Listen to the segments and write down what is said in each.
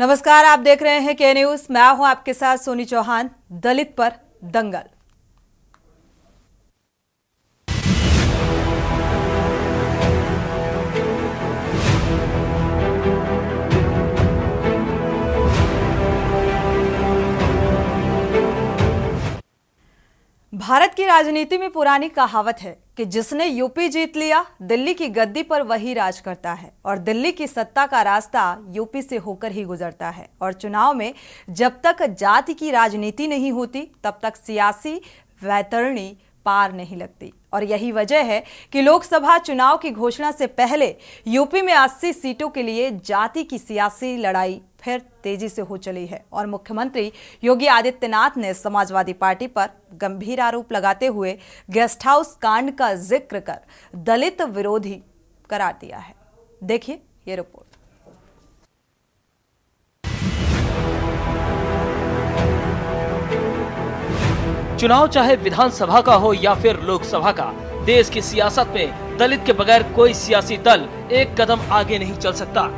नमस्कार, आप देख रहे हैं के न्यूज। मैं हूं आपके साथ सोनी चौहान। दलित पर दंगल। भारत की राजनीति में पुरानी कहावत है कि जिसने यूपी जीत लिया, दिल्ली की गद्दी पर वही राज करता है और दिल्ली की सत्ता का रास्ता यूपी से होकर ही गुजरता है। और चुनाव में जब तक जाति की राजनीति नहीं होती, तब तक सियासी वैतरणी पार नहीं लगती। और यही वजह है कि लोकसभा चुनाव की घोषणा से पहले यूपी में 80 सीटों के लिए जाति की सियासी लड़ाई फिर तेजी से हो चली है। और मुख्यमंत्री योगी आदित्यनाथ ने समाजवादी पार्टी पर गंभीर आरोप लगाते हुए गेस्ट हाउस कांड का जिक्र कर दलित विरोधी करार दिया है। देखिए ये रिपोर्ट। चुनाव चाहे विधानसभा का हो या फिर लोकसभा का, देश की सियासत में दलित के बगैर कोई सियासी दल एक कदम आगे नहीं चल सकता।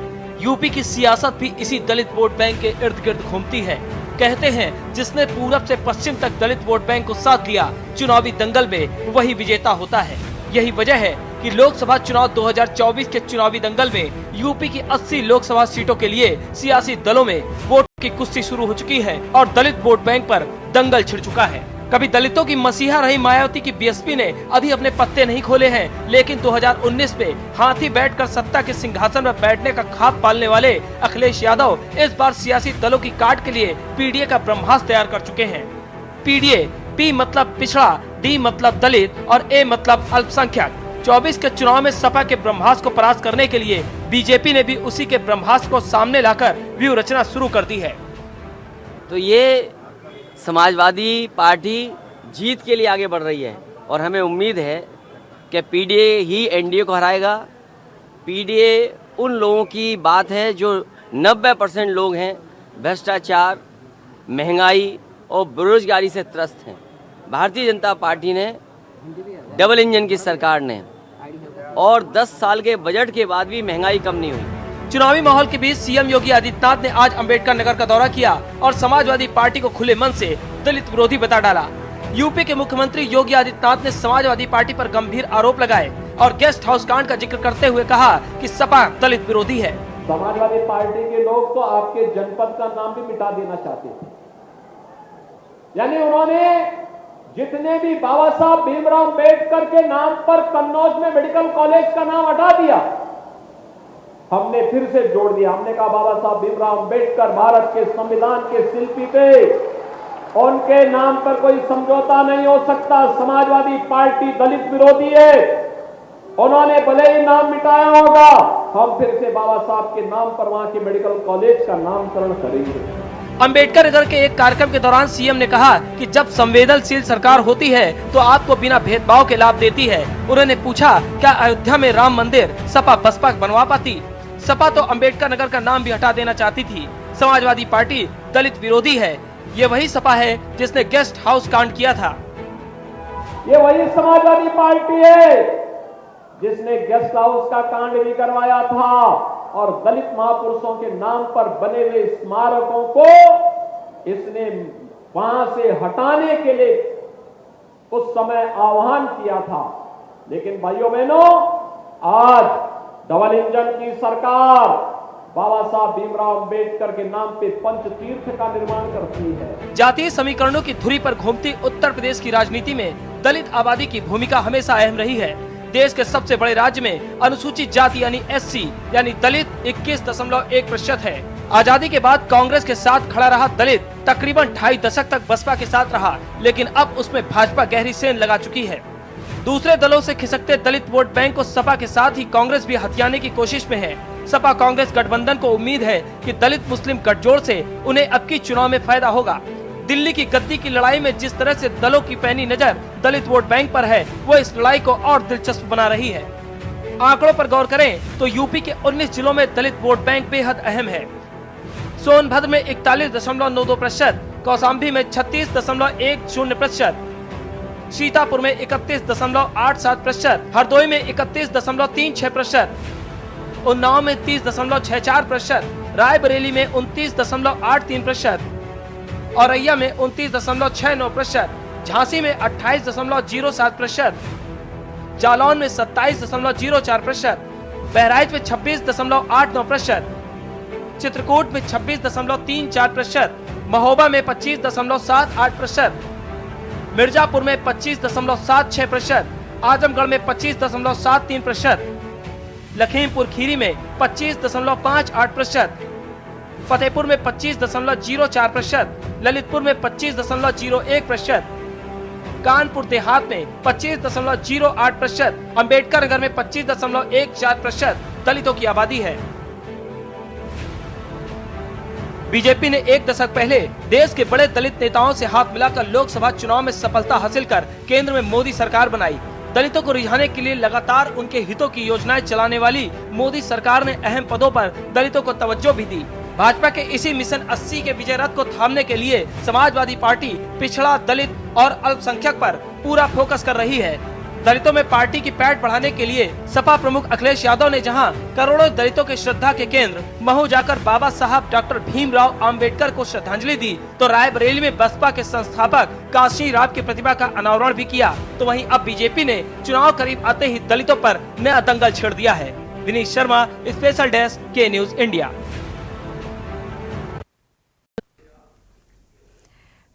यूपी की सियासत भी इसी दलित वोट बैंक के इर्द गिर्द घूमती है। कहते हैं जिसने पूरब से पश्चिम तक दलित वोट बैंक को साथ लिया, चुनावी दंगल में वही विजेता होता है। यही वजह है कि लोकसभा चुनाव 2024 के चुनावी दंगल में यूपी की 80 लोकसभा सीटों के लिए सियासी दलों में वोट की कुश्ती शुरू हो चुकी है और दलित वोट बैंक पर दंगल छिड़ चुका है। कभी दलितों की मसीहा रही मायावती की बीएसपी ने अभी अपने पत्ते नहीं खोले हैं, लेकिन 2019 में हाथी बैठकर सत्ता के सिंहासन पर बैठने का ख्वाब पालने वाले अखिलेश यादव इस बार सियासी दलों की काट के लिए पीडीए का ब्रह्मास्त्र तैयार कर चुके हैं। पीडीए, पी मतलब पिछड़ा, डी मतलब दलित और ए मतलब अल्पसंख्यक। 24 के चुनाव में सपा के ब्रह्मास्त्र को परास्त करने के लिए बीजेपी ने भी उसी के ब्रह्मास्त्र को सामने लाकर व्यूह रचना शुरू कर दी है। तो ये समाजवादी पार्टी जीत के लिए आगे बढ़ रही है और हमें उम्मीद है कि पीडीए ही एनडीए को हराएगा। पीडीए उन लोगों की बात है जो 90% लोग हैं भ्रष्टाचार, महंगाई और बेरोजगारी से त्रस्त हैं। भारतीय जनता पार्टी ने डबल इंजन की सरकार ने और 10 साल के बजट के बाद भी महंगाई कम नहीं हुई। चुनावी माहौल के बीच सीएम योगी आदित्यनाथ ने आज अंबेडकर नगर का दौरा किया और समाजवादी पार्टी को खुले मन से दलित विरोधी बता डाला। यूपी के मुख्यमंत्री योगी आदित्यनाथ ने समाजवादी पार्टी पर गंभीर आरोप लगाए और गेस्ट हाउस कांड का जिक्र करते हुए कहा कि सपा दलित विरोधी है। समाजवादी पार्टी के लोग तो आपके जनपद का नाम भी मिटा देना चाहते थे। यानी उन्होंने जितने भी बाबा साहब भीमराव अम्बेडकर के नाम पर कन्नौज में मेडिकल कॉलेज का नाम हटा दिया, हमने फिर से जोड़ दिया। हमने कहा बाबा साहब भीमराव अम्बेडकर भारत के संविधान के शिल्पी थे, उनके नाम पर कोई समझौता नहीं हो सकता। समाजवादी पार्टी दलित विरोधी है, उन्होंने भले ही नाम मिटाया होगा, हम फिर से बाबा साहब के नाम पर वहां के मेडिकल कॉलेज का नामकरण करेंगे। अंबेडकर नगर के एक कार्यक्रम के दौरान सीएम ने कहा कि जब संवेदनशील सरकार होती है तो आपको बिना भेदभाव के लाभ देती है। उन्होंने पूछा क्या अयोध्या में राम मंदिर सपा बसपा बनवा पाती? सपा तो अंबेडकर नगर का नाम भी हटा देना चाहती थी। समाजवादी पार्टी दलित विरोधी है। ये वही सपा है जिसने गेस्ट हाउस कांड किया था। ये वही समाजवादी पार्टी है जिसने गेस्ट हाउस का कांड भी करवाया था और दलित महापुरुषों के नाम पर बने हुए स्मारकों को इसने वहां से हटाने के लिए उस समय आह्वान किया था। लेकिन भाइयों बहनों, आज डबल इंजन की सरकार बाबा साहब भीमराव अम्बेडकर के नाम पे पंच तीर्थ का निर्माण करती है। जातीय समीकरणों की धुरी पर घूमती उत्तर प्रदेश की राजनीति में दलित आबादी की भूमिका हमेशा अहम रही है। देश के सबसे बड़े राज्य में अनुसूचित जाति यानी एससी यानी दलित 21.1% है। आजादी के बाद कांग्रेस के साथ खड़ा रहा दलित तकरीबन 2.5 दशक तक बसपा के साथ रहा, लेकिन अब उसमें भाजपा गहरी सेंध लगा चुकी है। दूसरे दलों से खिसकते दलित वोट बैंक को सपा के साथ ही कांग्रेस भी हथियाने की कोशिश में है। सपा कांग्रेस गठबंधन को उम्मीद है कि दलित मुस्लिम गठजोड़ से उन्हें अब की चुनाव में फायदा होगा। दिल्ली की गद्दी की लड़ाई में जिस तरह से दलों की पैनी नजर दलित वोट बैंक पर है, वो इस लड़ाई को और दिलचस्प बना रही है। आंकड़ों पर गौर करें तो यूपी के 19 जिलों में दलित वोट बैंक बेहद अहम है। सोनभद्र में 41.92%, कौशाम्बी में 36.10%, सीतापुर में 31.87%, हरदोई में 31.36%, उन्नाव में 30.64%, रायबरेली में 29.83%, औरैया में 29.69%, झांसी में 28.07%, जालौन में 27.04%, बहराइच में 26.89%, चित्रकूट में 26.34%, महोबा में 25.78%, मिर्जापुर में 25.76%, आजमगढ़ में 25.73%, लखीमपुर खीरी में 25.58%, फतेहपुर में 25.04%, ललितपुर में 25.01%, कानपुर देहात में 25.08%, अंबेडकर नगर में 25.14% दलितों की आबादी है। बीजेपी ने एक दशक पहले देश के बड़े दलित नेताओं से हाथ मिलाकर लोकसभा चुनाव में सफलता हासिल कर केंद्र में मोदी सरकार बनाई। दलितों को रिझाने के लिए लगातार उनके हितों की योजनाएं चलाने वाली मोदी सरकार ने अहम पदों पर दलितों को तवज्जो भी दी। भाजपा के इसी मिशन 80 के विजय रथ को थामने के लिए समाजवादी पार्टी पिछड़ा, दलित और अल्पसंख्यक पर पूरा फोकस कर रही है। दलितों में पार्टी की पैठ बढ़ाने के लिए सपा प्रमुख अखिलेश यादव ने जहां करोड़ों दलितों के श्रद्धा के केंद्र महू जाकर बाबा साहब डॉक्टर भीमराव अंबेडकर को श्रद्धांजलि दी, तो रायबरेली में बसपा के संस्थापक काशी राव की प्रतिभा का अनावरण भी किया। तो वहीं अब बीजेपी ने चुनाव करीब आते ही दलितों पर नया दंगल छेड़ दिया है। विनीत शर्मा, स्पेशल डेस्क, के न्यूज इंडिया।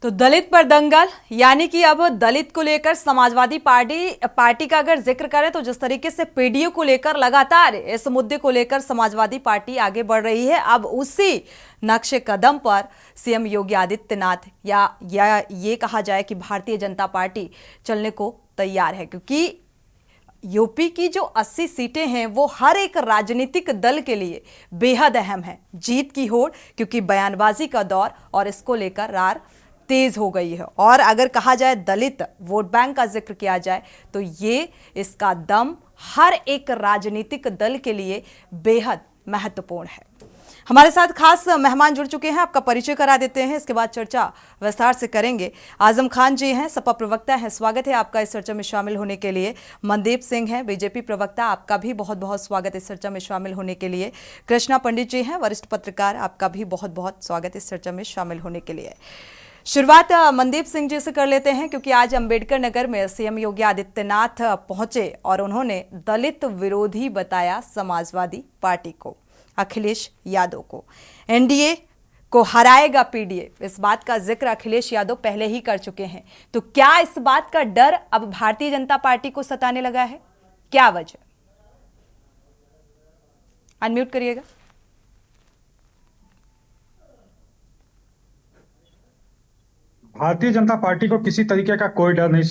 तो दलित पर दंगल, यानी कि अब दलित को लेकर समाजवादी पार्टी का अगर जिक्र करें तो जिस तरीके से पीडीओ को लेकर लगातार इस मुद्दे को लेकर समाजवादी पार्टी आगे बढ़ रही है, अब उसी नक्शे कदम पर सीएम योगी आदित्यनाथ या ये कहा जाए कि भारतीय जनता पार्टी चलने को तैयार है, क्योंकि यूपी की जो 80 सीटें हैं वो हर एक राजनीतिक दल के लिए बेहद अहम है। जीत की होड़, क्योंकि बयानबाजी का दौर और इसको लेकर रार तेज हो गई है। और अगर कहा जाए दलित वोट बैंक का जिक्र किया जाए तो ये इसका दम हर एक राजनीतिक दल के लिए बेहद महत्वपूर्ण है। हमारे साथ खास मेहमान जुड़ चुके हैं, आपका परिचय करा देते हैं, इसके बाद चर्चा विस्तार से करेंगे। आजम खान जी हैं, सपा प्रवक्ता हैं, स्वागत है आपका इस चर्चा में शामिल होने के लिए। मनदीप सिंह हैं, बीजेपी प्रवक्ता, आपका भी बहुत बहुत स्वागत इस चर्चा में शामिल होने के लिए। कृष्णा पंडित जी हैं, वरिष्ठ पत्रकार, आपका भी बहुत बहुत स्वागत इस चर्चा में शामिल होने के लिए। शुरुआत मनदीप सिंह जी से कर लेते हैं, क्योंकि आज अंबेडकर नगर में सीएम योगी आदित्यनाथ पहुंचे और उन्होंने दलित विरोधी बताया समाजवादी पार्टी को, अखिलेश यादव को। एनडीए को हराएगा पीडीए, इस बात का जिक्र अखिलेश यादव पहले ही कर चुके हैं। तो क्या इस बात का डर अब भारतीय जनता पार्टी को सताने लगा है? क्या वजह? अनम्यूट करिएगा। भारतीय जनता पार्टी को किसी तरीके का कोई डर नहीं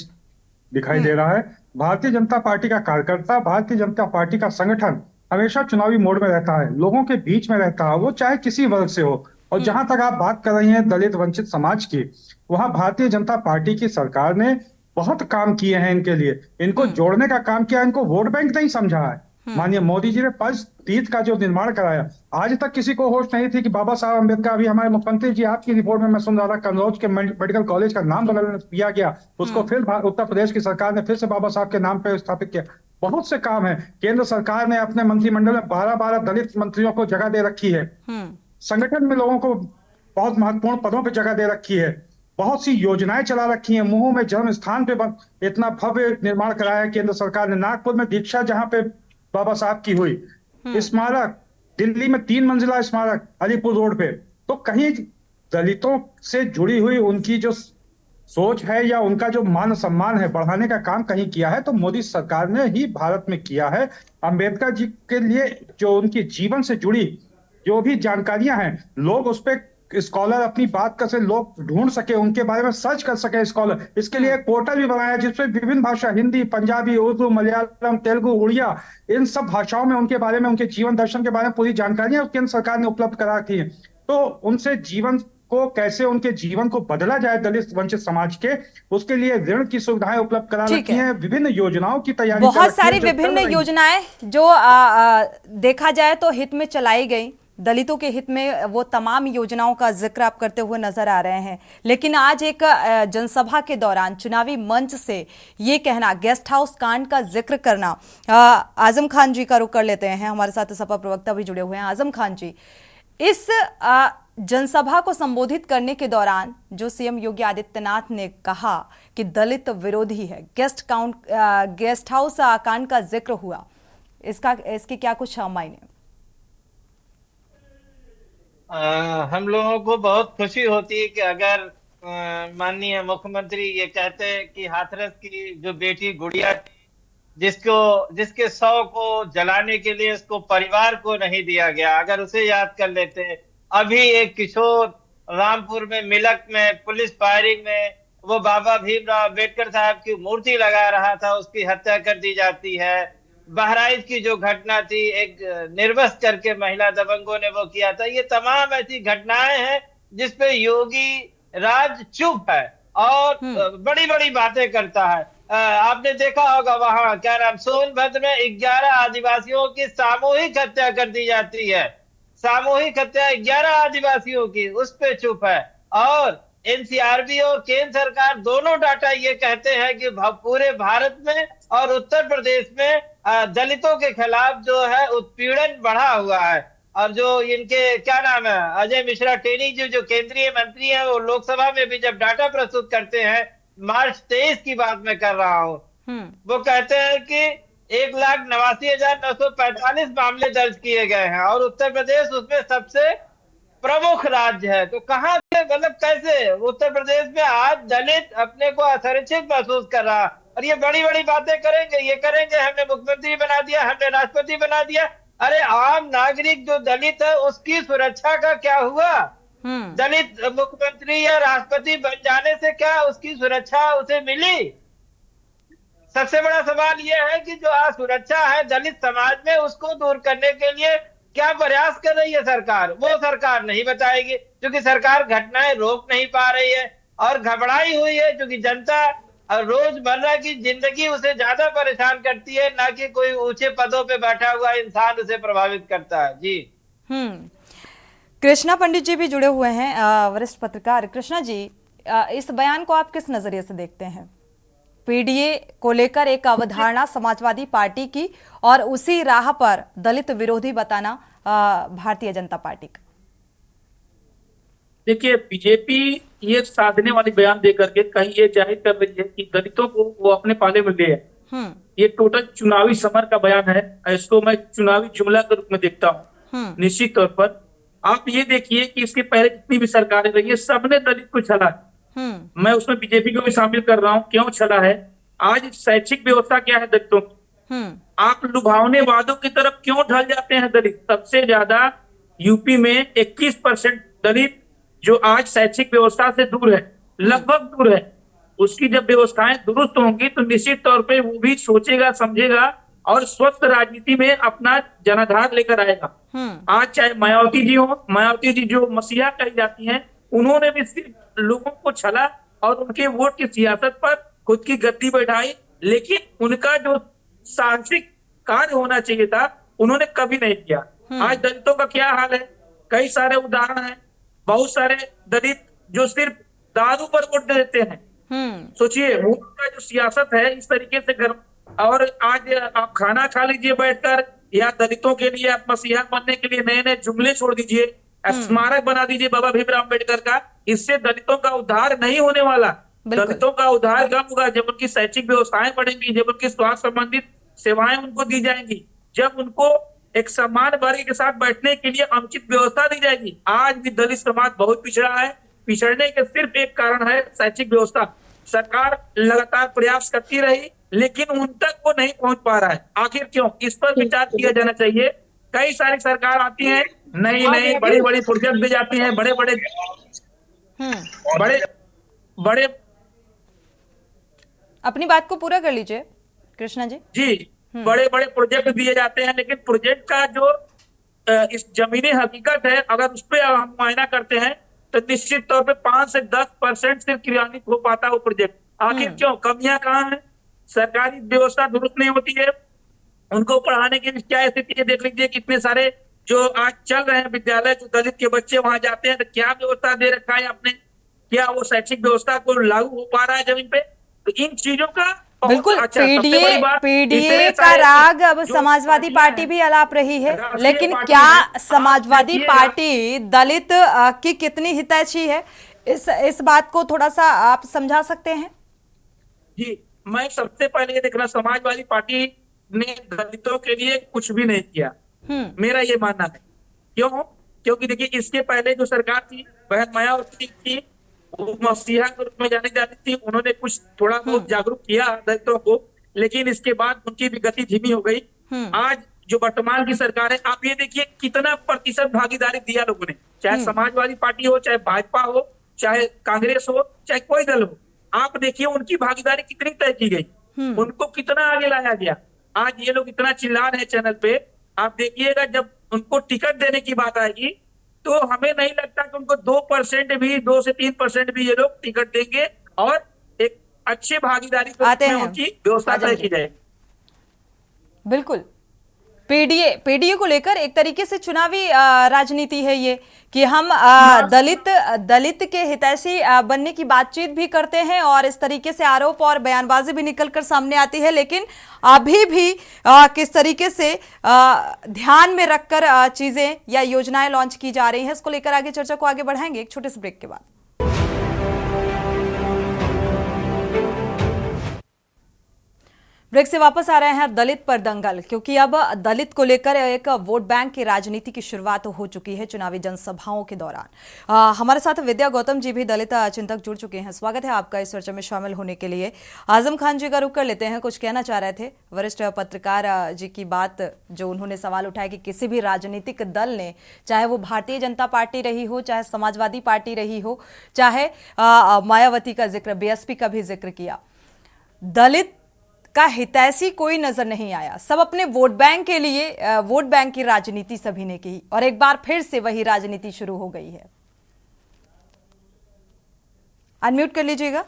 दिखाई दे रहा है। भारतीय जनता पार्टी का कार्यकर्ता, भारतीय जनता पार्टी का संगठन हमेशा चुनावी मोड में रहता है, लोगों के बीच में रहता है, वो चाहे किसी वर्ग से हो। और जहां तक आप बात कर रही हैं दलित वंचित समाज की, वहां भारतीय जनता पार्टी की सरकार ने बहुत काम किए हैं इनके लिए, इनको जोड़ने का काम किया, इनको वोट बैंक नहीं समझा है। माननीय मोदी जी ने पंचतीर्थ का जो निर्माण कराया, आज तक किसी को होश नहीं थी कि बाबा साहब अम्बेडकर, अभी हमारे मुख्यमंत्री जी आपकी रिपोर्ट में मैं सुन रहा था, कन्नौज के मेडिकल कॉलेज का नाम बदल दिया गया, उसको फिर उत्तर प्रदेश की सरकार ने फिर से बाबा साहब के नाम पर स्थापित किया। बहुत से काम है। केंद्र सरकार ने अपने मंत्रिमंडल में 12 दलित मंत्रियों को जगह दे रखी है। संगठन में लोगों को बहुत महत्वपूर्ण पदों पर जगह दे रखी है। बहुत सी योजनाएं चला रखी हैं। मुंह में जन्म स्थान पे इतना भव्य निर्माण कराया है केंद्र सरकार ने। नागपुर में दीक्षा जहां पे बाबा साहब की हुई, स्मारक, दिल्ली में 3 मंजिला स्मारक अलीपुर रोड पे। तो कहीं दलितों से जुड़ी हुई उनकी जो सोच है या उनका जो मान सम्मान है बढ़ाने का काम कहीं किया है तो मोदी सरकार ने ही भारत में किया है। अंबेडकर जी के लिए जो उनके जीवन से जुड़ी जो भी जानकारियां हैं, लोग उस पर स्कॉलर अपनी बात कर सके, लोग ढूंढ सके, उनके बारे में सर्च कर सके स्कॉलर। इसके लिए एक पोर्टल भी बनाया जिसपे विभिन्न भाषा, हिंदी, पंजाबी, उर्दू, मलयालम, तेलुगु, उड़िया, इन सब भाषाओं में उनके बारे में, उनके जीवन दर्शन के बारे में पूरी जानकारियां केंद्र सरकार ने उपलब्ध करा रखी है। तो उनसे जीवन को कैसे, उनके जीवन को बदला जाए दलित वंचित समाज के, उसके लिए ऋण की सुविधाएं उपलब्ध करा रखी हैं, विभिन्न योजनाओं की तैयारी, बहुत सारी विभिन्न योजनाएं जो देखा जाए तो हित में चलाई गई, दलितों के हित में वो तमाम योजनाओं का जिक्र आप करते हुए नजर आ रहे हैं। लेकिन आज एक जनसभा के दौरान चुनावी मंच से ये कहना, गेस्ट हाउस कांड का जिक्र करना, आजम खान जी का रुख कर लेते हैं, हमारे साथ सपा प्रवक्ता भी जुड़े हुए हैं। आजम खान जी, इस जनसभा को संबोधित करने के दौरान जो सीएम योगी आदित्यनाथ ने कहा कि दलित विरोधी है, गेस्ट हाउस कांड का जिक्र हुआ, इसके क्या कुछ मायने? हम लोगों को बहुत खुशी होती है कि अगर माननीय मुख्यमंत्री ये कहते हैं कि हाथरस की जो बेटी गुड़िया थी, जिसके शव को जलाने के लिए उसको परिवार को नहीं दिया गया, अगर उसे याद कर लेते। अभी एक किशोर रामपुर में मिलक में पुलिस फायरिंग में वो बाबा भीमराव अम्बेडकर साहब की मूर्ति लगा रहा था, उसकी हत्या कर दी जाती है। बहराइच की जो घटना थी, एक निर्वस्त्र करके महिला दबंगों ने वो किया था। ये तमाम ऐसी घटनाएं हैं जिसपे योगी राज चुप है और बड़ी बड़ी बातें करता है। आपने देखा होगा वहां क्या नाम सोनभद्र में 11 आदिवासियों की सामूहिक हत्या कर दी जाती है, सामूहिक हत्या 11 आदिवासियों की, उस पे चुप है। और एनसीआरबी और केंद्र सरकार दोनों डाटा ये कहते हैं कि पूरे भारत में और उत्तर प्रदेश में दलितों के खिलाफ जो है उत्पीड़न बढ़ा हुआ है। और जो इनके क्या नाम है अजय मिश्रा टेनी जी जो केंद्रीय मंत्री हैं, वो लोकसभा में भी जब डाटा प्रस्तुत करते हैं, मार्च 23 की बात मैं कर रहा हूँ, वो कहते हैं कि 1,89,945 मामले दर्ज किए गए हैं और उत्तर प्रदेश उसमें सबसे प्रमुख राज्य है। तो कहाँ से, मतलब कैसे उत्तर प्रदेश में आज दलित अपने को असुरक्षित महसूस कर रहा, और ये बड़ी बड़ी बातें करेंगे, ये करेंगे हमने मुख्यमंत्री बना दिया, हमने राष्ट्रपति बना दिया। अरे आम नागरिक जो दलित है उसकी सुरक्षा का क्या हुआ? दलित मुख्यमंत्री या राष्ट्रपति बन जाने से क्या उसकी सुरक्षा उसे मिली? सबसे बड़ा सवाल यह है कि जो असुरक्षा है दलित समाज में, उसको दूर करने के लिए क्या प्रयास कर रही है सरकार, वो सरकार नहीं बताएगी, क्योंकि सरकार घटनाएं रोक नहीं पा रही है और घबराई हुई है, क्योंकि जनता रोजमर्रा की जिंदगी उसे ज्यादा परेशान करती है, ना कि कोई ऊंचे पदों पे बैठा हुआ इंसान उसे प्रभावित करता है। जी कृष्णा पंडित जी भी जुड़े हुए हैं, वरिष्ठ पत्रकार। कृष्णा जी, इस बयान को आप किस नजरिए से देखते हैं? पीडीए को लेकर एक अवधारणा समाजवादी पार्टी की और उसी राह पर दलित विरोधी बताना भारतीय जनता पार्टी का। देखिए, बीजेपी ये साधने वाली बयान देकर के कहीं ये जाहिर कर रही है कि दलितों को वो अपने पाले में ले है। ये टोटल चुनावी समर का बयान है, इसको मैं चुनावी जुमला के रूप में देखता हूँ। निश्चित तौर पर आप ये देखिए कि इसके पहले जितनी भी सरकारें रही है, सबने दलित को छला। मैं उसमें बीजेपी को भी शामिल कर रहा हूँ। क्यों छला है? आज शैक्षिक व्यवस्था क्या है दलितों की? आप लुभावने वादों की तरफ क्यों ढल जाते हैं दलित? सबसे ज्यादा यूपी में 21% दलित जो आज शैक्षिक व्यवस्था से दूर है, लगभग दूर है। उसकी जब व्यवस्थाएं दुरुस्त होंगी तो निश्चित तौर पे वो भी सोचेगा, समझेगा और स्वस्थ राजनीति में अपना जनाधार लेकर आएगा। आज चाहे मायावती जी हो, मायावती जी जो मसीहा कही जाती हैं, उन्होंने भी सिर्फ लोगों को छला और उनके वोट की सियासत पर खुद की गद्दी बैठाई, लेकिन उनका जो साहसिक कार्य होना चाहिए था उन्होंने कभी नहीं किया। आज दलितों का क्या हाल है? कई सारे उदाहरण हैं। बहुत सारे दलित जो सिर्फ दारू पर वोट देते हैं। सोचिए, वो उनका जो सियासत है इस तरीके से कर, और आज आप खाना खा लीजिए बैठकर, या दलितों के लिए आप मसीहा बनने के लिए नए नए जुमले छोड़ दीजिए, स्मारक बना दीजिए बाबा भीमराव अम्बेडकर का। इससे दलितों का उद्धार नहीं होने वाला। दलितों का उद्धार कब होगा? जब उनकी शैक्षिक व्यवस्थाएं बढ़ेंगी, जब उनकी स्वास्थ्य संबंधित सेवाएं उनको दी जाएंगी, जब उनको एक समान वर्ग के साथ बैठने के लिए अनुचित व्यवस्था दी जाएगी। आज भी दलित समाज बहुत पिछड़ा है। पिछड़ने के सिर्फ एक कारण है शैक्षिक व्यवस्था। सरकार लगातार प्रयास करती रही, लेकिन उन तक वो नहीं पहुंच पा रहा है। आखिर क्यों? इस पर विचार किया जाना चाहिए। कई सारी सरकार आती है, नई नई बड़ी बड़ी प्रोजेक्ट दी जाती है, बड़े बड़े अपनी बात को पूरा कर लीजिए कृष्णा जी। जी, बड़े बड़े प्रोजेक्ट दिए जाते हैं, लेकिन प्रोजेक्ट का जो इस जमीनी हकीकत है, अगर उस पर हम मुआयना करते हैं तो निश्चित तौर पे 5 से 10% सिर्फ क्रियान्वित हो पाता वो प्रोजेक्ट। आखिर क्यों? कमियां कहाँ हैं? सरकारी व्यवस्था दुरुस्त नहीं होती है। उनको पढ़ाने की क्या स्थिति है देख लीजिए। कितने सारे जो आज चल रहे हैं विद्यालय, जो दलित के बच्चे वहां जाते हैं, तो क्या व्यवस्था दे रखा है आपने? क्या वो शैक्षिक व्यवस्था को लागू हो पा रहा है जमीन पे? तो इन चीजों का बहुत बिल्कुल। अच्छा। सबसे बड़ी पीडीए बात, पीडीए इतने का सारे राग अब जो समाजवादी पार्टियां पार्टी हैं, भी अलाप रही है, राष्ट्रीय लेकिन पार्टी क्या है, आप समाजवादी देखिएगा। पार्टी दलित की कितनी हितैषी है, इस बात को थोड़ा सा आप समझा सकते हैं? जी, मैं सबसे पहले ये देख रहा, समाजवादी पार्टी ने दलितों के लिए कुछ भी नहीं किया, मेरा ये मानना है। क्यों? क्योंकि देखिए, इसके पहले जो सरकार थी, बहन मायावती थी, वो मसीहा के रूप में जानी जाती थी। उन्होंने कुछ थोड़ा बहुत जागरूक किया दलितों को, लेकिन इसके बाद उनकी भी गति धीमी हो गई। आज जो वर्तमान की सरकार है, आप ये देखिए कितना प्रतिशत भागीदारी दिया लोगों ने, चाहे समाजवादी पार्टी हो, चाहे भाजपा हो, चाहे कांग्रेस हो, चाहे कोई दल हो। आप देखिए उनकी भागीदारी कितनी तय की गई, उनको कितना आगे लाया गया। आज ये लोग इतना चिल्ला रहे हैं चैनल पे, आप देखिएगा जब उनको टिकट देने की बात आएगी तो हमें नहीं लगता कि उनको 2% भी, 2 से 3% भी ये लोग टिकट देंगे, और एक अच्छे भागीदारी आते में हैं उनकी व्यवस्था आजम तय जी। की जाए। बिल्कुल। पीडीए को लेकर एक तरीके से चुनावी राजनीति है ये, कि हम दलित के हितैषी बनने की बातचीत भी करते हैं, और इस तरीके से आरोप और बयानबाजी भी निकलकर सामने आती है। लेकिन अभी भी किस तरीके से ध्यान में रखकर चीजें या योजनाएं लॉन्च की जा रही हैं, इसको लेकर आगे चर्चा को आगे बढ़ाएंगे एक छोटे से ब्रेक के बाद। ब्रेक से वापस आ रहे हैं दलित पर दंगल, क्योंकि अब दलित को लेकर एक वोट बैंक की राजनीति की शुरुआत हो चुकी है चुनावी जनसभाओं के दौरान। हमारे साथ विद्या गौतम जी भी दलित चिंतक जुड़ चुके हैं। स्वागत है आपका इस चर्चा में शामिल होने के लिए। आजम खान जी का रुख कर लेते हैं, कुछ कहना चाह रहे थे वरिष्ठ पत्रकार जी की बात, जो उन्होंने सवाल उठाया कि किसी भी राजनीतिक दल ने, चाहे वो भारतीय जनता पार्टी रही हो, चाहे समाजवादी पार्टी रही हो, चाहे मायावती का जिक्र, बीएसपी का भी जिक्र किया, दलित का हितैषी कोई नजर नहीं आया। सब अपने वोट बैंक के लिए वोट बैंक की राजनीति सभी ने की, और एक बार फिर से वही राजनीति शुरू हो गई है। अनम्यूट कर लीजिएगा।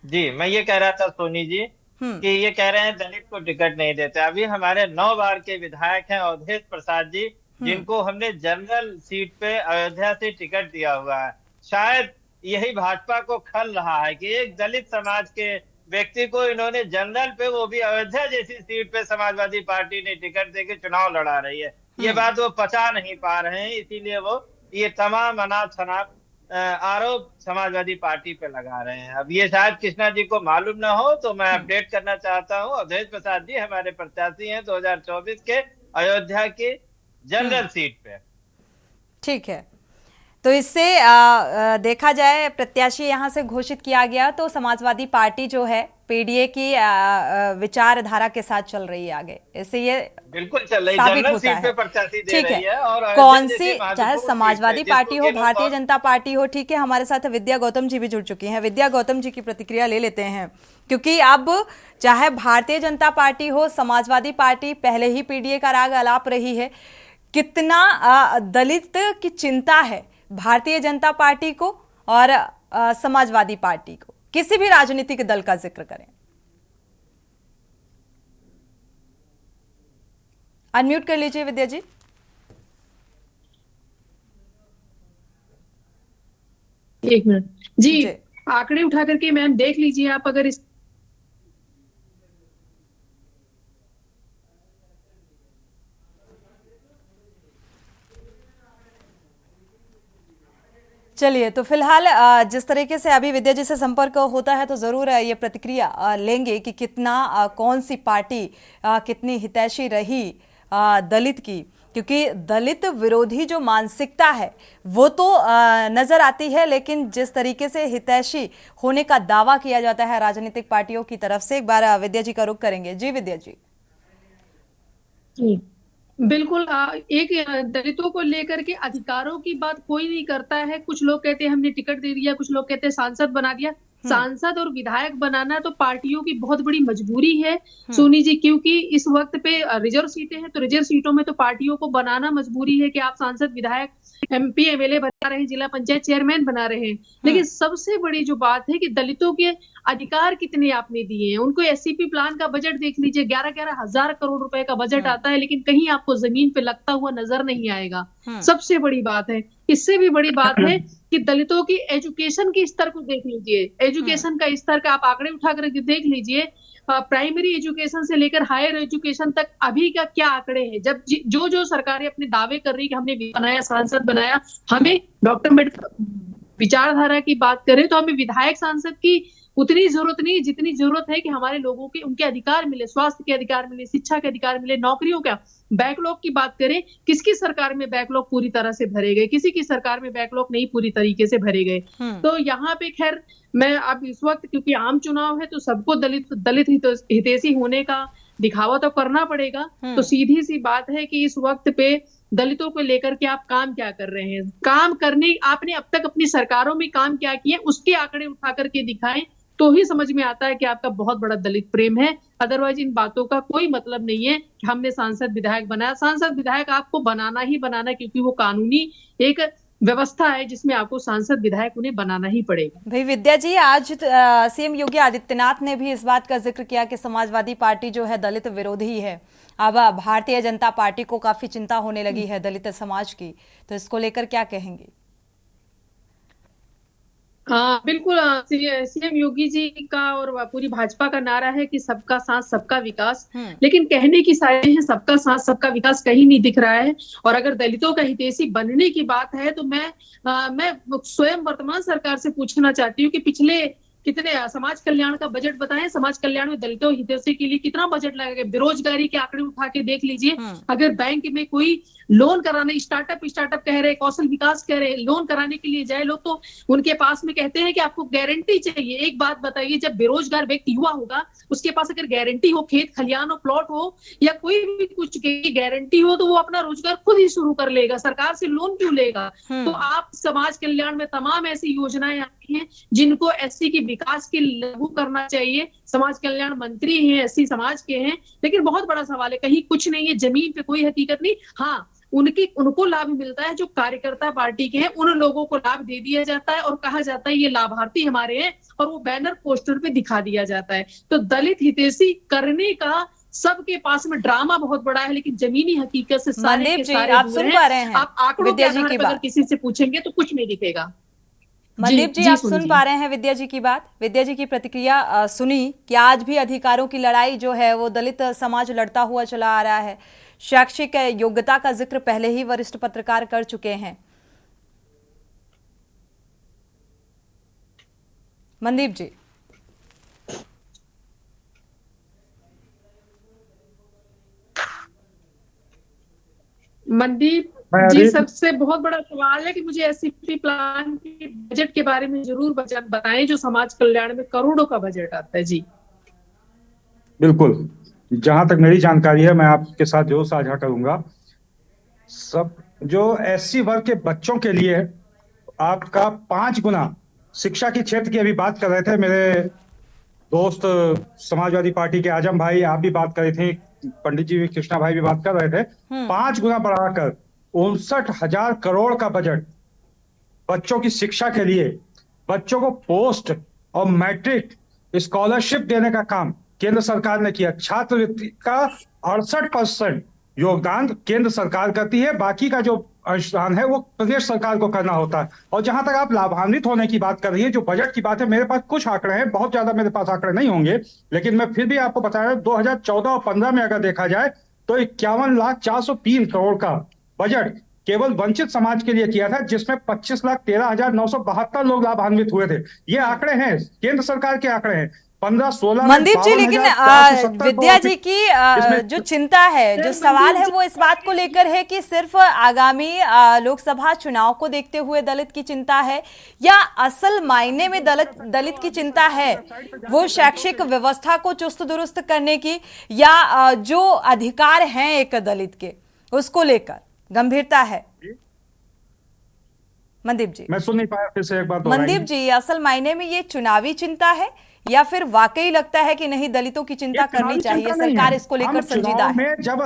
जी, मैं ये कह रहा था सोनी जी कि ये कह रहे हैं दलित को टिकट नहीं देते। अभी हमारे 9 बार के विधायक हैं अवधेश प्रसाद जी, जिनको हमने जनरल सीट पे अयोध्या से टिकट दिया हुआ है। शायद यही भाजपा को खल रहा है कि एक दलित समाज के व्यक्ति को इन्होंने जनरल पे, वो भी अयोध्या जैसी सीट पे, समाजवादी पार्टी ने टिकट देके चुनाव लड़ा रही है। ये बात वो पचा नहीं पा रहे हैं, इसीलिए वो ये तमाम अनाप शनाप आरोप समाजवादी पार्टी पे लगा रहे हैं। अब ये शायद कृष्णा जी को मालूम ना हो, तो मैं अपडेट करना चाहता हूँ। अवधेश प्रसाद जी हमारे प्रत्याशी हैं 2024 के अयोध्या की जनरल सीट पे। ठीक है, तो इससे देखा जाए प्रत्याशी यहां से घोषित किया गया, तो समाजवादी पार्टी जो है पीडीए की विचारधारा के साथ चल रही है आगे। इससे ये बिल्कुल चल रही साबित जनरल होता सीट पे प्रत्याशी दे ठीक रही है। और कौन सी, चाहे समाजवादी पार्टी हो, भारतीय जनता पार्टी हो। ठीक है, हमारे साथ विद्या गौतम जी भी जुड़ चुकी हैं। विद्या गौतम जी की प्रतिक्रिया ले लेते हैं, क्योंकि अब चाहे भारतीय जनता पार्टी हो, समाजवादी पार्टी पहले ही पीडीए का राग अलाप रही है। कितना दलित की चिंता है भारतीय जनता पार्टी को और समाजवादी पार्टी को, किसी भी राजनीतिक दल का जिक्र करें। अनम्यूट कर लीजिए विद्या जी। एक मिनट जी, आंकड़े उठा करके मैम देख लीजिए आप। अगर इस चलिए, तो फिलहाल जिस तरीके से अभी विद्या जी से संपर्क होता है, तो जरूर ये प्रतिक्रिया लेंगे कि कितना कौन सी पार्टी कितनी हितैषी रही दलित की, क्योंकि दलित विरोधी जो मानसिकता है वो तो नजर आती है, लेकिन जिस तरीके से हितैषी होने का दावा किया जाता है राजनीतिक पार्टियों की तरफ से, एक बार विद्या जी का रुख करेंगे। जी विद्या जी। बिल्कुल, एक दलितों को लेकर के अधिकारों की बात कोई नहीं करता है। कुछ लोग कहते हैं हमने टिकट दे दिया, कुछ लोग कहते हैं सांसद बना दिया। सांसद और विधायक बनाना तो पार्टियों की बहुत बड़ी मजबूरी है सोनी जी, क्योंकि इस वक्त पे रिजर्व सीटें हैं, तो रिजर्व सीटों में तो पार्टियों को बनाना मजबूरी है कि आप सांसद, विधायक, MP, MLA बना रहे हैं, जिला पंचायत चेयरमैन बना रहे हैं। लेकिन सबसे बड़ी जो बात है कि दलितों के अधिकार कितने आपने दिए हैं। उनको SCP प्लान का बजट देख लीजिए, 11-11 हजार करोड़ रुपए का बजट आता है, लेकिन कहीं आपको जमीन पे लगता हुआ नजर नहीं आएगा। सबसे बड़ी बात है। इससे भी बड़ी बात है कि दलितों की एजुकेशन के स्तर को देख लीजिए, एजुकेशन का स्तर का आप आंकड़े उठाकर देख लीजिए, प्राइमरी एजुकेशन से लेकर हायर एजुकेशन तक अभी का क्या आंकड़े हैं। जब जो सरकारें अपने दावे कर रही है कि हमने बनाया, सांसद बनाया, हमें डॉक्टर अम्बेडकर विचारधारा की बात करें तो हमें विधायक सांसद की उतनी जरूरत नहीं जितनी जरूरत है कि हमारे लोगों के उनके अधिकार मिले, स्वास्थ्य के अधिकार मिले, शिक्षा के अधिकार मिले, नौकरियों का। बैकलॉग की बात करें, किसकी सरकार में बैकलॉग पूरी तरह से भरे गए, किसी की सरकार में बैकलॉग नहीं पूरी तरीके से भरे गए। तो यहाँ पे खैर मैं अब इस वक्त, क्योंकि आम चुनाव है तो सबको दलित हितैषी होने का दिखावा तो करना पड़ेगा। तो सीधी सी बात है कि इस वक्त पे दलितों को लेकर के आप काम क्या कर रहे हैं, काम करने आपने अब तक अपनी सरकारों में काम क्या किए, उसके आंकड़े उठा करके दिखाएं, तो ही समझ में आता है कि आपका बहुत बड़ा दलित प्रेम है। अदरवाइज इन बातों का कोई मतलब नहीं है कि हमने सांसद विधायक बनाया। सांसद विधायक आपको बनाना ही बनाना, क्योंकि वो कानूनी एक व्यवस्था है जिसमें आपको सांसद विधायक उन्हें बनाना ही पड़ेगा। भाई विद्या जी, आज CM योगी आदित्यनाथ ने भी इस बात का जिक्र किया कि समाजवादी पार्टी जो है दलित विरोधी है। अब भारतीय जनता पार्टी को काफी चिंता होने लगी है दलित समाज की, तो इसको लेकर क्या कहेंगे? हाँ बिल्कुल, CM योगी जी का और पूरी भाजपा का नारा है कि सबका साथ सबका विकास, लेकिन कहने की साइडें हैं, सबका साथ सबका विकास कहीं नहीं दिख रहा है। और अगर दलितों का हितैषी बनने की बात है तो मैं स्वयं वर्तमान सरकार से पूछना चाहती हूँ कि पिछले कितने समाज कल्याण का बजट बताएं, समाज कल्याण में दलितों हितैषी के लिए कितना बजट लगेगा। बेरोजगारी के आंकड़े उठा के देख लीजिए, अगर बैंक में कोई लोन कराने, स्टार्टअप कह रहे, कौशल विकास कह रहे, लोन कराने के लिए जाए लोग तो उनके पास में कहते हैं कि आपको गारंटी चाहिए। एक बात बताइए, जब बेरोजगार व्यक्ति युवा होगा उसके पास अगर गारंटी हो, खेत खलियान हो, प्लॉट हो या कोई भी कुछ की गारंटी हो, तो वो अपना रोजगार खुद ही शुरू कर लेगा, सरकार से लोन क्यों लेगा। तो आप समाज कल्याण में तमाम ऐसी योजनाएं आती हैं जिनको SC की विकास के लागू करना चाहिए। समाज कल्याण मंत्री हैं, SC समाज के हैं, लेकिन बहुत बड़ा सवाल है, कहीं कुछ नहीं है, जमीन पे कोई हकीकत नहीं। हाँ, उनको लाभ मिलता है जो कार्यकर्ता पार्टी के हैं, उन लोगों को लाभ दे दिया जाता है और कहा जाता है ये लाभार्थी हमारे हैं, और वो बैनर पोस्टर पे दिखा दिया जाता है। तो दलित हितैषी करने का सबके पास में ड्रामा बहुत बड़ा है, लेकिन जमीनी हकीकत से सारे के सारे आप सुन पा रहे हैं, आप आंकड़ों के आधार पर अगर किसी से पूछेंगे तो कुछ नहीं दिखेगा। मनदीप जी, आप सुन पा रहे हैं विद्या जी की बात, विद्या जी की प्रतिक्रिया सुनी कि आज भी अधिकारों की लड़ाई जो है वो दलित समाज लड़ता हुआ चला आ रहा है। शैक्षिक योग्यता का जिक्र पहले ही वरिष्ठ पत्रकार कर चुके हैं। मनदीप जी, मनदीप जी, सबसे बहुत बड़ा सवाल है कि मुझे SCP प्लान के बजट के बारे में जरूर बताएं जो समाज कल्याण में करोड़ों का बजट आता है। जी बिल्कुल, जहां तक मेरी जानकारी है मैं आपके साथ जो साझा करूंगा, सब जो SC वर्ग के बच्चों के लिए आपका 5 गुना शिक्षा के क्षेत्र की अभी बात कर रहे थे मेरे दोस्त समाजवादी पार्टी के आजम भाई, आप भी बात कर रहे थे, पंडित जी भी, कृष्णा भाई भी बात कर रहे थे, 5 गुना बढ़ाकर 59,000 करोड़ का बजट बच्चों की शिक्षा के लिए, बच्चों को पोस्ट और मैट्रिक स्कॉलरशिप देने का काम केंद्र सरकार ने किया। छात्रवृत्ति का 68% योगदान केंद्र सरकार करती है, बाकी का जो अंशदान है वो प्रदेश सरकार को करना होता है। और जहां तक आप लाभान्वित होने की बात कर रही है, जो बजट की बात है, मेरे पास कुछ आंकड़े हैं, बहुत ज्यादा मेरे पास आंकड़े नहीं होंगे, लेकिन मैं फिर भी आपको बता रहा हूं, 2014 और 15 में अगर देखा जाए तो 51,403 करोड़ का बजट केवल वंचित समाज के लिए किया था, जिसमें 25,13,972 लोग लाभान्वित हुए थे। ये आंकड़े हैं, केंद्र सरकार के आंकड़े हैं। 15-16 मनदीप जी, लेकिन विद्या जी की जो चिंता है, जो सवाल है, वो इस बात को लेकर है कि सिर्फ आगामी लोकसभा चुनाव को देखते हुए दलित की चिंता है, या असल मायने में दलित की चिंता है वो शैक्षिक व्यवस्था को चुस्त दुरुस्त करने की, या जो अधिकार हैं एक दलित के उसको लेकर गंभीरता है? मनदीप जी, मैं सुन नहीं पाया, फिर से एक बार मनदीप जी, असल मायने में ये चुनावी चिंता है या फिर वाकई लगता है कि नहीं दलितों की चिंता करनी चाहिए, सरकार इसको लेकर संजीदा है? में जब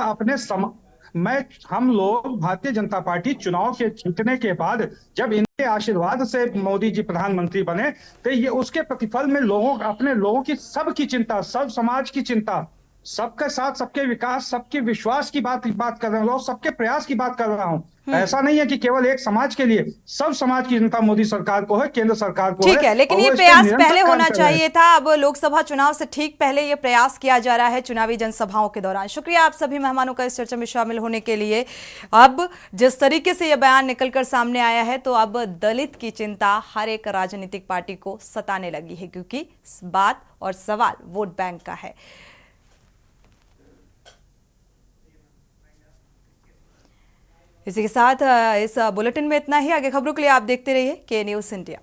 हम लोग भारतीय जनता पार्टी चुनाव के जीतने के बाद जब इनके आशीर्वाद से मोदी जी प्रधानमंत्री बने, तो ये उसके प्रतिफल में अपने लोगों की सबकी चिंता, सब समाज की चिंता, सबके साथ सबके विकास, सबके विश्वास की बात कर रहा हूँ, सबके प्रयास की बात कर रहा हूँ। ऐसा नहीं है कि केवल एक समाज के लिए, सब समाज की चिंता मोदी सरकार को है, केंद्र सरकार को है। ठीक है, लेकिन ये प्रयास पहले होना चाहिए था। अब लोकसभा चुनाव से ठीक पहले ये प्रयास किया जा रहा है चुनावी जनसभाओं के दौरान। शुक्रिया आप सभी मेहमानों का इस चर्चा में शामिल होने के लिए। अब जिस तरीके से यह बयान निकलकर सामने आया है, तो अब दलित की चिंता हर एक राजनीतिक पार्टी को सताने लगी है, क्योंकि बात और सवाल वोट बैंक का है। इसी के साथ इस बुलेटिन में इतना ही। आगे खबरों के लिए आप देखते रहिए के न्यूज़ इंडिया।